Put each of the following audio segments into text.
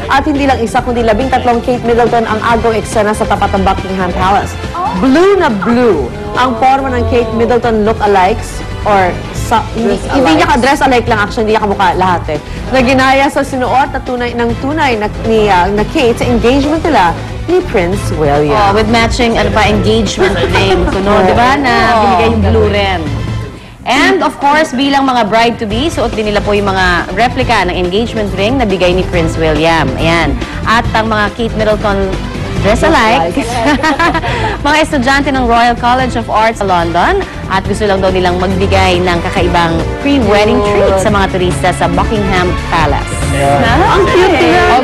At hindi lang isa, kundi 13 Kate Middleton ang agaw eksena sa tapat ng Buckingham Palace. Blue na blue ang forma ng Kate Middleton look-alikes or hindi niya ka-dress alike lang, actually, hindi niya kamukha lahat eh. Na ginaya sa sinuot na tunay na Kate sa engagement nila ni Prince William. Oh, with matching engagement ring, di ba, na binigay yung blue rin. And of course, bilang mga bride-to-be, suot din nila po yung mga replica ng engagement ring na bigay ni Prince William. Ayan. At ang mga Kate Middleton dress-alike, mga estudyante ng Royal College of Arts sa London, at gusto lang daw nilang magbigay ng kakaibang pre-wedding treat sa mga turista sa Buckingham Palace. Ang cute nila.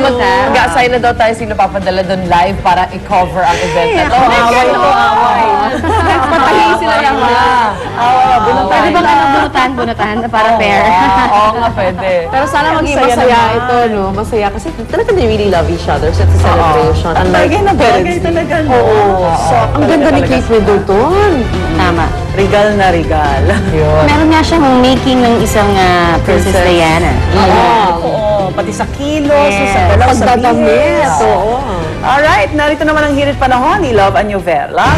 Mag-assign na daw tayo sino papadala doon live para i-cover ang event na to. Away. Patahin sila lang ha. Pwede ba bunutan para fair? Oo nga, pwede. Pero sana maging masaya ito, no? Masaya kasi talaga they really love each other. So it's a celebration. Bagay na bagay talaga. Oo. Ang ganda ni Kate Middleton. Tama. Regal na regal. Meron nga siyang making ng isang Princess Diana. Oo. Pati sa kilos, sa galaw, sa pagdadamit. Oo. Alright, narito naman ang hirit panahon ni Love and Novella.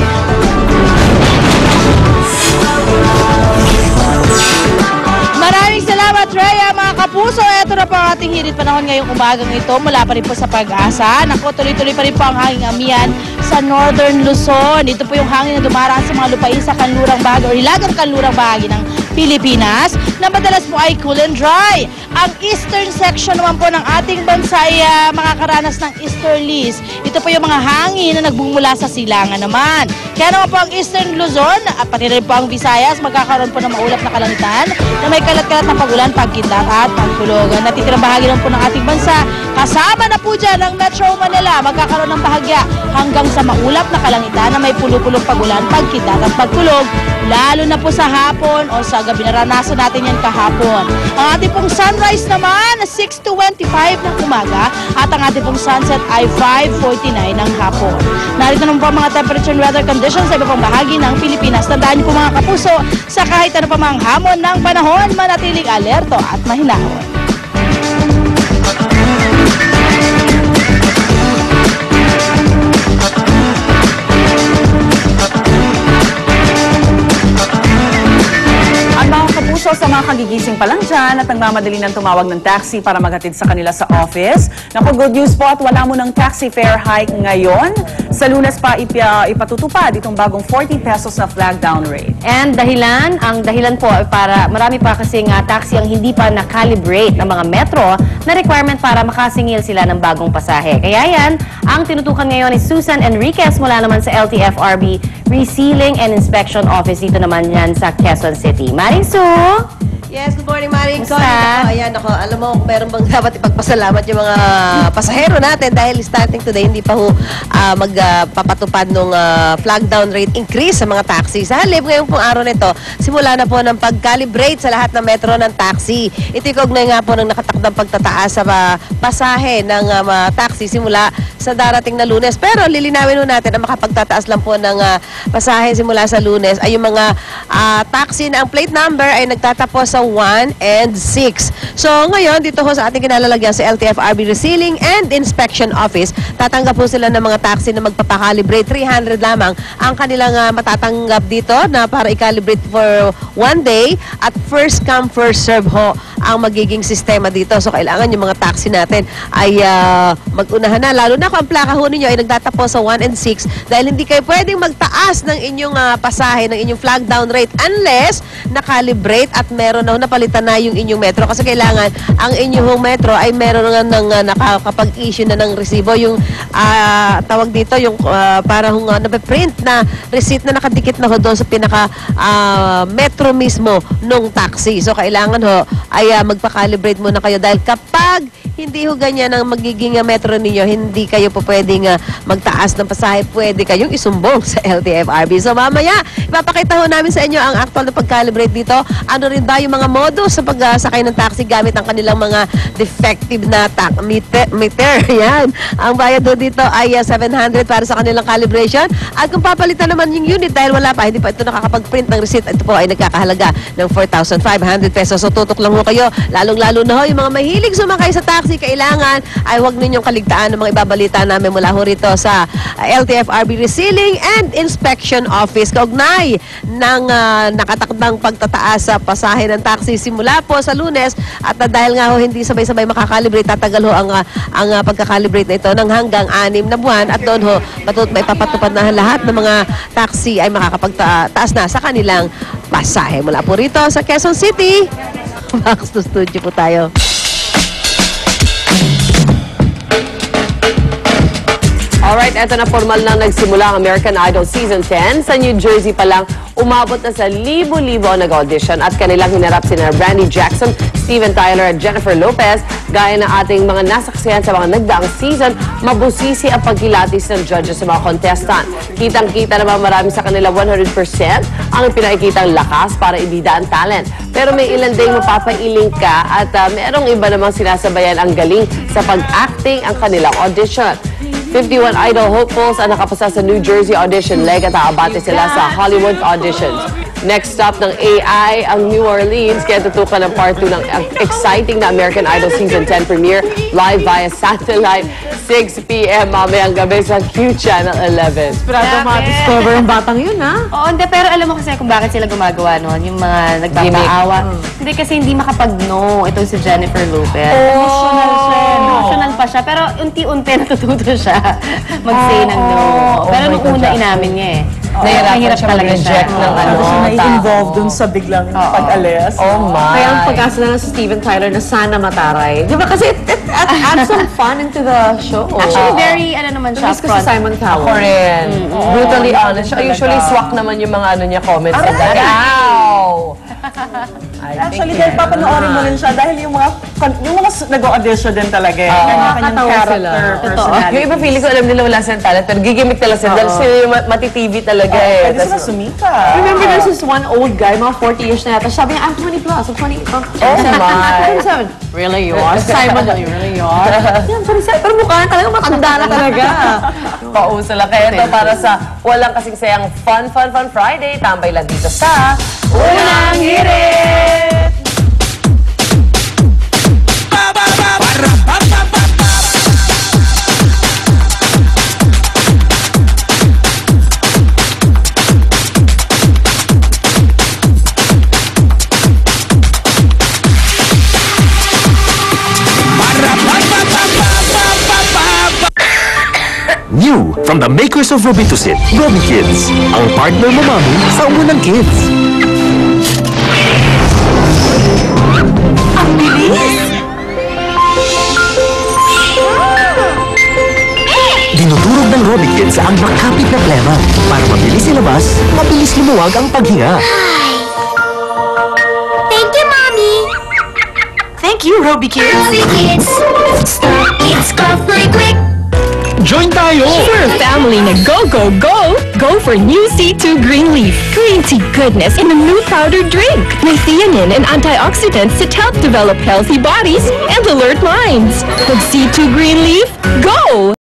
Maraming salamat, Rhea, mga kapuso. Ito na po ang ating hirit panahon ngayong umagang ito. Mula pa rin po sa Pag-asa. Naku, tuloy-tuloy pa rin po ang hanging amihan sa Northern Luzon. Ito po yung hangin na dumaraan sa mga lupain sa kanlurang bahagi o hilagang kanlurang bahagi ng Pilipinas na madalas po ay cool and dry. Ang eastern section naman po ng ating bansa ay makakaranas ng easterlies. Ito po yung mga hangin na nagbumula sa silangan naman. Kaya naman po ang Eastern Luzon at pati rin po ang Visayas magkakaroon po ng maulap na kalangitan na may kalat-kalat na pagulan, pagkidlat at pagtulugan. Natitirang bahagi naman po ng ating bansa. Kasama na po dyan ang Metro Manila. Magkakaroon ng bahagya hanggang sa maulap na kalangitan na may pulo-pulong pagulan, pagkidlat at pagtulog. Lalo na po sa hapon o sa gabi, naranasan natin yan kahapon. Ang ating pong sunrise naman, 6:25 ng umaga at ang ating pong sunset ay 5:49 ng hapon. Narito naman po ang mga temperature and weather conditions sa iba pang bahagi ng Pilipinas. Tandaan niyo po mga kapuso, sa kahit ano pa mang hamon ng panahon, manatiling alerto at mahinahon. So sa mga kagigising pa lang dyan at nagmamadali ng tumawag ng taxi para maghatid sa kanila sa office. Naku, good news po at wala mo ng taxi fare hike ngayon. Sa Lunes pa ipatutupad itong bagong 40 pesos na flag down rate. And ang dahilan po para marami pa kasing taxi ang hindi pa na-calibrate ng mga metro na requirement para makasingil sila ng bagong pasahe. Kaya yan, ang tinutukan ngayon ni Susan Enriquez mula naman sa LTFRB Resealing and Inspection Office dito naman yan sa Quezon City. Maring Sue! Yes, good morning, Maring. Kumusta? Ayan, alam mo, meron bang dapat ipagpasalamat yung mga pasahero natin dahil starting today, hindi pa magpapatupad ng flag down rate increase sa mga taxi. Sa halip, ngayong pong araw nito, simula na po ng pag-calibrate sa lahat ng metro ng taxi. Ito kaugnay nga po ng nakatakdang pagtataas sa pasahe ng taxi simula sa darating na Lunes. Pero lilinawin natin na makapagtataas lang po ng pasahe simula sa Lunes ay yung mga taxi na ang plate number ay nagtatapos sa 1 and 6. So ngayon, dito ho sa ating kinalalagyan sa LTFRB Resealing and Inspection Office, tatanggap po sila ng mga taxi na magpapakalibrate. 300 lamang ang kanilang matatanggap dito na para i-calibrate for 1 day at first come, first serve ho ang magiging sistema dito. So kailangan yung mga taxi natin ay mag-unahan na. Lalo na kung ang plaka ho ninyo ay nagtatapos sa 1 and 6 dahil hindi kayo pwedeng magtaas ng inyong pasahe, ng inyong flag down rate unless na-calibrate at meron na napalitan na yung inyong metro. Kasi kailangan ang inyong metro ay meron nga ng nakakapag-issue na ng resibo. Yung tawag dito, yung parang nape-print na receipt na nakadikit na ho doon sa pinaka metro mismo nung taxi. So kailangan ho ay magpa-calibrate muna kayo dahil kapag hindi ho ganyan ang magiging metro ninyo, hindi kayo po pwedeng magtaas ng pasahe, pwede kayong isumbong sa LTFRB. So mamaya, ipapakita ho namin sa inyo ang actual na pag-calibrate dito. Ano rin ba yung mga mga modus sa pagsakay ng taxi gamit ang kanilang mga defective na meter. Yan. Ang bayad do dito ay 700 para sa kanilang calibration. At kung papalitan naman yung unit dahil wala pa, hindi pa ito nakakapag-print ng receipt, ito po ay nagkakahalaga ng 4,500 pesos. So tutok lang ho kayo, lalong-lalo na ho yung mga mahilig sumakay sa taxi, kailangan ay huwag ninyong kaligtaan ng mga ibabalita namin mula ho rito sa LTFRB Resealing and Inspection Office. Kaugnay ng nakatakdang pagtataas sa pasahe ng taxi simula po sa Lunes at dahil nga ho hindi sabay-sabay makakalibrate, tatagal ho ang pagkakalibrate na ito ng hanggang 6 na buwan at doon ho may papatupad na lahat ng mga taxi ay makakapagtaas na sa kanilang pasahe. Mula po rito sa Quezon City, back to studio po tayo. Alright, eto na formal na nagsimula ang American Idol Season 10. Sa New Jersey pa lang, umabot na sa libo-libo ang nag-audition at kanilang hinarap sina Randy Jackson, Steven Tyler at Jennifer Lopez. Gaya ng ating mga nasaksihan sa mga nagdaang season, mabusisi ang pagkilatis ng judges sa mga contestant. Kitang-kita naman marami sa kanila 100% ang pinakikitang lakas para ibida ang talent. Pero may ilan ding mapapailing ka at merong iba namang sinasabayan ang galing sa pag-acting ang kanilang audition. 51 Idol hopefuls ang nakapasa sa New Jersey audition leg at aabante sila sa Hollywood auditions. Next stop ng AI ang New Orleans, kaya tutukan ng part 2 ng exciting na American Idol Season 10 premiere live via satellite 6 p.m. mamayang gabi sa Q Channel 11. Esperado ma-discover yung batang yun, ha? Oo, hindi. Pero alam mo kasi kung bakit sila gumagawa noon, yung mga nagpapaawa. Hindi kasi hindi makapag-no itong si Jennifer Lopez. Emotional pa siya. Pero unti-unti natututo siya mag-say ng no. Pero nung una inamin niya eh. Nahirapan siya mag-reject ng Nai-involve dun sa biglang pag-alis. Oh my. Kaya ang pag-asa na lang si Steven Tyler na sana mataray. Di ba? Kasi it adds some fun into the show. Actually, very, naman siya, Miss ko si Simon Cowell. Ako rin. Brutally honest. Usually swak naman yung mga niya comments. Wow! Actually, dahil papanoorin mo rin siya dahil yung mga nag-audition din talaga eh. Kanya-kanyang character, personality. Yung iba feeling ko alam nila wala silang talent pero gigimik talaga sila dahil sila yung matitv talaga eh. Pwede sila sumika. Remember there's this one old guy, mga 40 years na yata. Sabi niya, I'm 20 plus, I'm 20. Oh my. 27. Really, you are? Simon, really, you are? Yeah, I'm 27. Pero mukha talaga matanda na talaga. Pauso lang. Kaya ito para sa walang kasing sayang Fun Friday. Tambay lang dito sa Unang Hirit! New from the makers of Robitussin, Robi Kids, ang partner mo mami sa unang kids. Ang bilis! Dinuturog ng Robi Kids ang makapit na plema para mabilis ilabas, mabilis lumuwag ang paghinga. Thank you, Mommy! Thank you, Robi Kids! Robi Kids! Stop, it's cough very quick! Join tayo! For a family na go, go, go! Go for new C2 Green Leaf. Green tea goodness in a new powdered drink. May theanine and antioxidants that help develop healthy bodies and alert minds. With C2 Green Leaf, go!